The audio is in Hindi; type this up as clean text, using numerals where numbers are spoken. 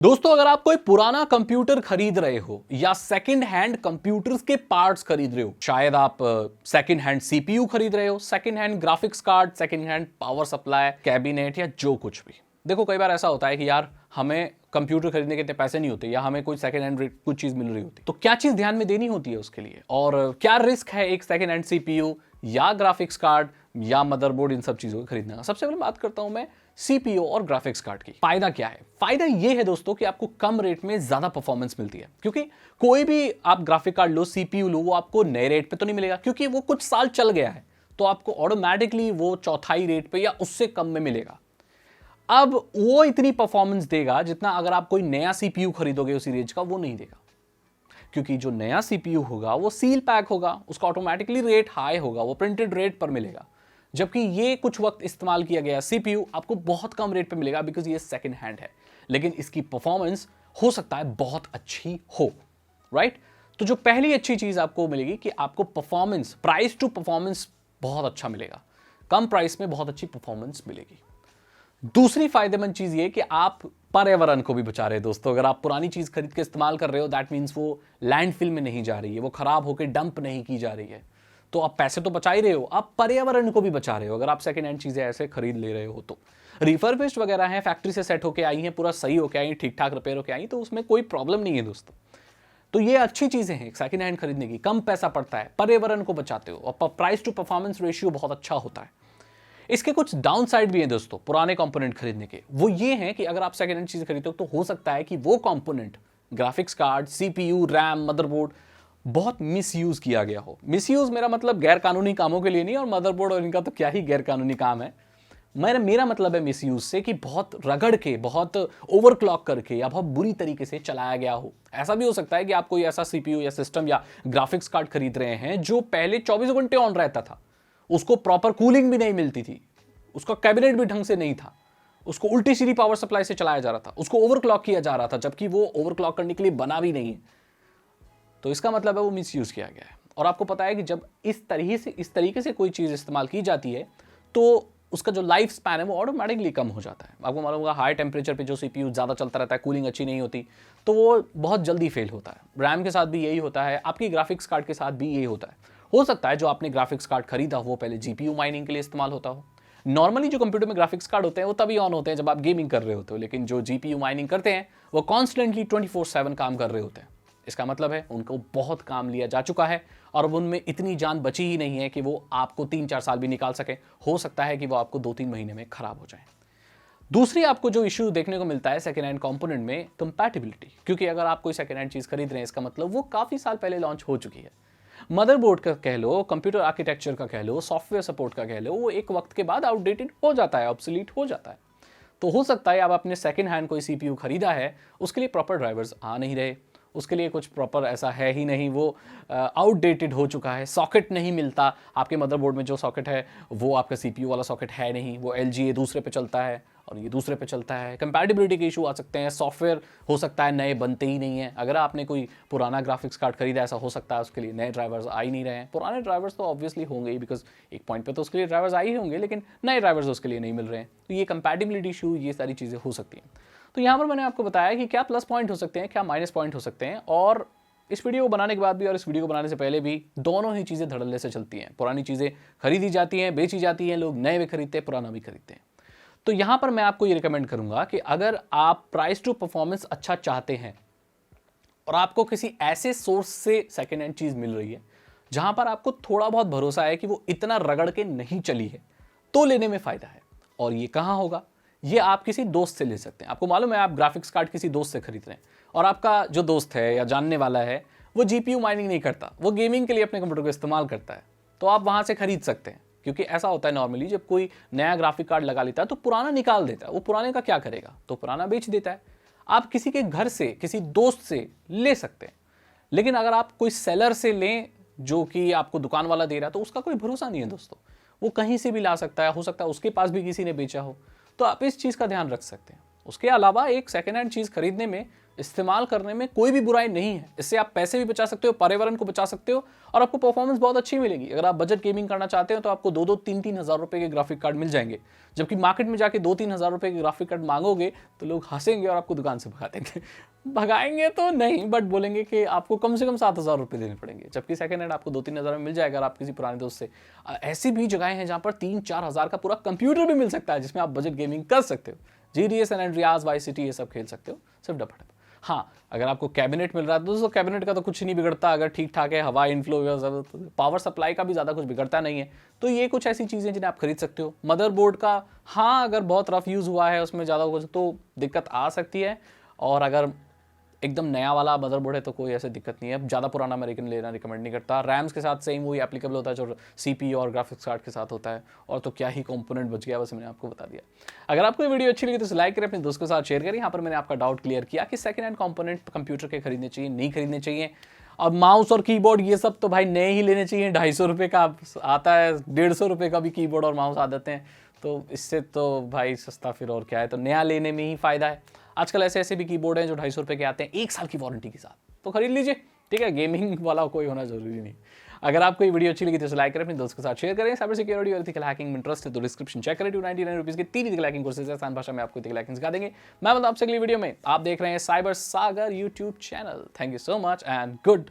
दोस्तों, अगर आप कोई पुराना कंप्यूटर खरीद रहे हो या सेकंड हैंड कंप्यूटर्स के पार्ट्स खरीद रहे हो, शायद आप सेकंड हैंड सीपीयू खरीद रहे हो, second hand graphics card, second hand power supply, cabinet या जो कुछ भी। देखो, कई बार ऐसा होता है कि यार हमें कंप्यूटर खरीदने के इतने पैसे नहीं होते या हमें कोई सेकंड हैंड कुछ चीज मिल रही होती, तो क्या चीज ध्यान में देनी होती है उसके लिए, और क्या रिस्क है एक सेकंड हैंड सीपीयू या ग्राफिक्स कार्ड या मदरबोर्ड, इन सब चीजों को खरीदने का। सबसे पहले बात करता हूं मैं सीपीयू और ग्राफिक्स कार्ड की। फायदा क्या है? फायदा यह है दोस्तों कि आपको कम रेट में ज्यादा परफॉर्मेंस मिलती है, क्योंकि कोई भी आप ग्राफिक कार्ड लो, सीपीयू लो, वो आपको नए रेट पे तो नहीं मिलेगा, क्योंकि वो कुछ साल चल गया है, तो आपको ऑटोमेटिकली वो चौथाई रेट पे या उससे कम में मिलेगा। अब वो इतनी परफॉर्मेंस देगा जितना अगर आप कोई नया सीपीयू खरीदोगे उसी रेंज का, वो नहीं देगा, क्योंकि जो नया सीपीयू होगा वो सील पैक होगा, उसका ऑटोमेटिकली रेट हाई होगा, वो प्रिंटेड रेट पर मिलेगा। जबकि ये कुछ वक्त इस्तेमाल किया गया सीपीयू आपको बहुत कम रेट पे मिलेगा, बिकॉज ये सेकंड हैंड है, लेकिन इसकी परफॉर्मेंस हो सकता है बहुत अच्छी हो, राइट? तो जो पहली अच्छी चीज आपको मिलेगी कि आपको परफॉर्मेंस, प्राइस टू परफॉर्मेंस बहुत अच्छा मिलेगा, कम प्राइस में बहुत अच्छी परफॉर्मेंस मिलेगी। दूसरी फायदेमंद चीज ये कि आप पर्यावरण को भी बचा रहे हैं दोस्तों। अगर आप पुरानी चीज खरीद के इस्तेमाल कर रहे हो, दैट मीन्स वो लैंडफिल में नहीं जा रही है, वो खराब होकर डंप नहीं की जा रही है, तो आप पैसे तो बचा ही रहे हो, आप पर्यावरण को भी बचा रहे हो अगर आप सेकंड हैंड चीजें ऐसे खरीद ले रहे हो। तो रिफर्बिश्ड वगैरह हैं, फैक्ट्री से सेट होकर आई हैं, पूरा सही होकर आई, ठीक ठाक रिपेयर होकर आई, तो उसमें कोई प्रॉब्लम नहीं है दोस्तों। तो ये अच्छी चीजें हैं सेकंड हैंड खरीदने की, कम पैसा पड़ता है, पर्यावरण को बचाते हो और प्राइस टू परफॉर्मेंस रेशियो बहुत अच्छा होता है। इसके कुछ डाउन साइड भी हैं दोस्तों पुराने कंपोनेंट खरीदने के। वो ये हैं कि अगर आप सेकंड हैंड चीज खरीदते हो तो हो सकता है कि वो component, graphics card, CPU, RAM, motherboard, बहुत मिसयूज किया गया हो। मिसयूज मेरा मतलब गैर कानूनी कामों के लिए नहीं, और मदरबोर्ड और इनका तो क्या ही गैर कानूनी काम है। मेरा मतलब है मिसयूज से कि बहुत रगड़ के, बहुत ओवरक्लॉक करके या बहुत बुरी तरीके से चलाया गया हो। ऐसा भी हो सकता है कि आप कोई ऐसा सीपीयू या सिस्टम या ग्राफिक्स कार्ड खरीद रहे हैं जो पहले 24 घंटे ऑन रहता था, उसको प्रॉपर कूलिंग भी नहीं मिलती थी, उसका कैबिनेट भी ढंग से नहीं था, उसको उल्टी सीधी पावर सप्लाई से चलाया जा रहा था, उसको ओवरक्लॉक किया जा रहा था, जबकि वो ओवरक्लॉक करने के लिए बना भी नहीं है। तो इसका मतलब है वो मिसयूज किया गया है। और आपको पता है कि जब इस तरीके से कोई चीज इस्तेमाल की जाती है तो उसका जो लाइफ स्पैन है वो ऑटोमेटिकली कम हो जाता है। आपको मालूम होगा, हाई टेम्परेचर पे जो सीपीयू ज़्यादा चलता रहता है, कूलिंग अच्छी नहीं होती, तो वो बहुत जल्दी फेल होता है। रैम के साथ भी यही होता है, आपकी ग्राफिक्स कार्ड के साथ भी यही होता है। हो सकता है जो आपने ग्राफिक्स कार्ड खरीदा हो वो पहले जीपीयू माइनिंग के लिए इस्तेमाल होता हो। नॉर्मली जो कंप्यूटर में ग्राफिक्स कार्ड होते हैं वो तभी ऑन होते हैं जब आप गेमिंग कर रहे होते हो, लेकिन जो जीपीयू माइनिंग करते हैं वो कॉन्स्टेंटली 24/7 काम कर रहे होते हैं। इसका मतलब है उनको बहुत काम लिया जा चुका है और अब उनमें इतनी जान बची ही नहीं है कि वो आपको 3-4 साल भी निकाल सके। हो सकता है कि वो आपको 2-3 महीने में खराब हो जाए। दूसरी आपको जो इश्यू देखने को मिलता है सेकेंड हैंड कंपोनेंट में, कंपैटिबिलिटी, क्योंकि अगर आप कोई सेकेंड हैंड चीज खरीद रहे हैं इसका मतलब वो काफी साल पहले लॉन्च हो चुकी है। मदरबोर्ड का कह लो, कंप्यूटर आर्किटेक्चर का कह लो, सॉफ्टवेयर सपोर्ट का कह लो, वो एक वक्त के बाद आउटडेटेड हो जाता है, ऑब्सोलीट हो जाता है। तो हो सकता है आप अपने सेकेंड हैंड कोई सीपीयू खरीदा है, उसके लिए प्रॉपर ड्राइवर्स आ नहीं रहे, उसके लिए कुछ प्रॉपर ऐसा है ही नहीं, वो आउटडेटेड हो चुका है, सॉकेट नहीं मिलता, आपके मदरबोर्ड में जो सॉकेट है वो आपका सीपीयू वाला सॉकेट है नहीं, वो एलजीए दूसरे पे चलता है और ये दूसरे पे चलता है। कंपैटिबिलिटी के इशू आ सकते हैं, सॉफ्टवेयर हो सकता है नए बनते ही नहीं है। अगर आपने कोई पुराना ग्राफिक्स कार्ड खरीदा, ऐसा हो सकता है उसके लिए नए ड्राइवर्स आ ही नहीं रहे हैं। पुराने ड्राइवर्स तो ऑब्वियसली होंगे ही, बिकॉज एक पॉइंट पे तो उसके लिए ड्राइवर्स आ ही होंगे, लेकिन नए ड्राइवर्स उसके लिए नहीं मिल रहे हैं। तो ये कंपैटिबिलिटी इशू, ये सारी चीज़ें हो सकती हैं। तो यहाँ पर मैंने आपको बताया कि क्या प्लस पॉइंट हो सकते हैं, क्या माइनस पॉइंट हो सकते हैं, और इस वीडियो को बनाने के बाद भी और इस वीडियो को बनाने से पहले भी दोनों ही चीज़ें धड़ल्ले से चलती हैं। पुरानी चीज़ें खरीदी जाती हैं, बेची जाती हैं, लोग नए भी खरीदते हैं, पुराना भी खरीदते हैं। तो यहाँ पर मैं आपको ये रिकमेंड करूंगा कि अगर आप प्राइस टू परफॉर्मेंस अच्छा चाहते हैं और आपको किसी ऐसे सोर्स से सेकेंड हैंड चीज़ मिल रही है जहाँ पर आपको थोड़ा बहुत भरोसा है कि वो इतना रगड़ के नहीं चली है, तो लेने में फ़ायदा है। और ये कहाँ होगा? ये आप किसी दोस्त से ले सकते हैं। आपको मालूम है आप ग्राफिक्स कार्ड किसी दोस्त से खरीद रहे हैं और आपका जो दोस्त है या जानने वाला है वो जीपीयू माइनिंग नहीं करता, वो गेमिंग के लिए अपने कंप्यूटर को इस्तेमाल करता है, तो आप वहाँ से खरीद सकते हैं। क्योंकि ऐसा होता है नॉर्मली, जब कोई नया ग्राफिक कार्ड लगा लेता है तो पुराना निकाल देता है, वो पुराने का क्या करेगा, तो पुराना बेच देता है। आप किसी के घर से, किसी दोस्त से ले सकते हैं, लेकिन अगर आप कोई सेलर से लें जो कि आपको दुकान वाला दे रहा है तो उसका कोई भरोसा नहीं है दोस्तों, वो कहीं से भी ला सकता है, हो सकता है उसके पास भी किसी ने बेचा हो। तो आप इस चीज़ का ध्यान रख सकते हैं। उसके अलावा एक सेकेंड हैंड चीज़ खरीदने में, इस्तेमाल करने में कोई भी बुराई नहीं है। इससे आप पैसे भी बचा सकते हो, पर्यावरण को बचा सकते हो और आपको परफॉर्मेंस बहुत अच्छी मिलेगी। अगर आप बजट गेमिंग करना चाहते हो तो आपको 2-3 हज़ार रुपए के ग्राफिक कार्ड मिल जाएंगे, जबकि मार्केट में जाके 2-3 हज़ार रुपए के ग्राफिक कार्ड मांगोगे तो लोग हंसेंगे और आपको दुकान से भगा देंगे। भगाएंगे तो नहीं, बट बोलेंगे कि आपको कम से कम 7,000 रुपए देने पड़ेंगे, जबकि सेकंड हैंड आपको 2-3 हज़ार में मिल जाएगा। अगर आप किसी पुराने दोस्त से, ऐसी भी जगहें हैं जहाँ पर 3-4 हज़ार का पूरा कंप्यूटर भी मिल सकता है जिसमें आप बजट गेमिंग कर सकते हो। GDS San Andreas, Vice City, ये सब खेल सकते हो सिर्फ डपट। हाँ, अगर आपको कैबिनेट मिल रहा है तो दोस्तों कैबिनेट का तो कुछ नहीं बिगड़ता, अगर ठीक ठाक है, हवा इनफ्लो, पावर सप्लाई का भी ज़्यादा कुछ बिगड़ता नहीं है। तो ये कुछ ऐसी चीज़ें जिन्हें आप खरीद सकते हो। मदरबोर्ड का, हाँ, अगर बहुत रफ यूज़ हुआ है, उसमें ज़्यादा कुछ तो दिक्कत आ सकती है, और अगर एकदम नया वाला मदरबोर्ड है तो कोई ऐसी दिक्कत नहीं है। अब ज़्यादा पुराना मैं लेना रिकमेंड नहीं करता। रैम्स के साथ सेम वही एप्लीकेबल होता है जो CPU और ग्राफिक्स कार्ड के साथ होता है, और तो क्या ही कंपोनेंट बच गया, बस मैंने आपको बता दिया। अगर आपको ये वीडियो अच्छी लगी तो लाइक करें, अपने दोस्तों के साथ शेयर करें। यहाँ पर मैंने आपका डाउट क्लियर किया कि सेकंड हैंड कंपोनेंट कंप्यूटर के खरीदने चाहिए, नहीं खरीदने चाहिए। और माउस और कीबोर्ड ये सब तो भाई नए ही लेने चाहिए। 250 रुपये का आता है, 150 रुपये का भी कीबोर्ड और माउस आ जाते हैं, तो इससे तो भाई सस्ता फिर और क्या है, तो नया लेने में ही फ़ायदा है। आजकल ऐसे ऐसे भी कीबोर्ड हैं जो 250 रुपये के आते हैं 1 साल की वारंटी के साथ, तो खरीद लीजिए, ठीक है। गेमिंग वाला कोई होना जरूरी नहीं। अगर आपको ये वीडियो अच्छी लगी तो लाइक करें, अपने दोस्तों के साथ शेयर करें। साइबर सिक्योरिटी और एथिकल हैकिंग में इंटरेस्ट है तो डिस्क्रिप्शन चेक करें। 299 रुपीज़ के 3 एथिकल हैकिंग कोर्सेज आसान भाषा में आपको एथिकल हैकिंग सिखा देंगे। मैं बताऊं आपसे अगली वीडियो में। आप देख रहे हैं cyber Sagar YouTube channel. Thank you so much and good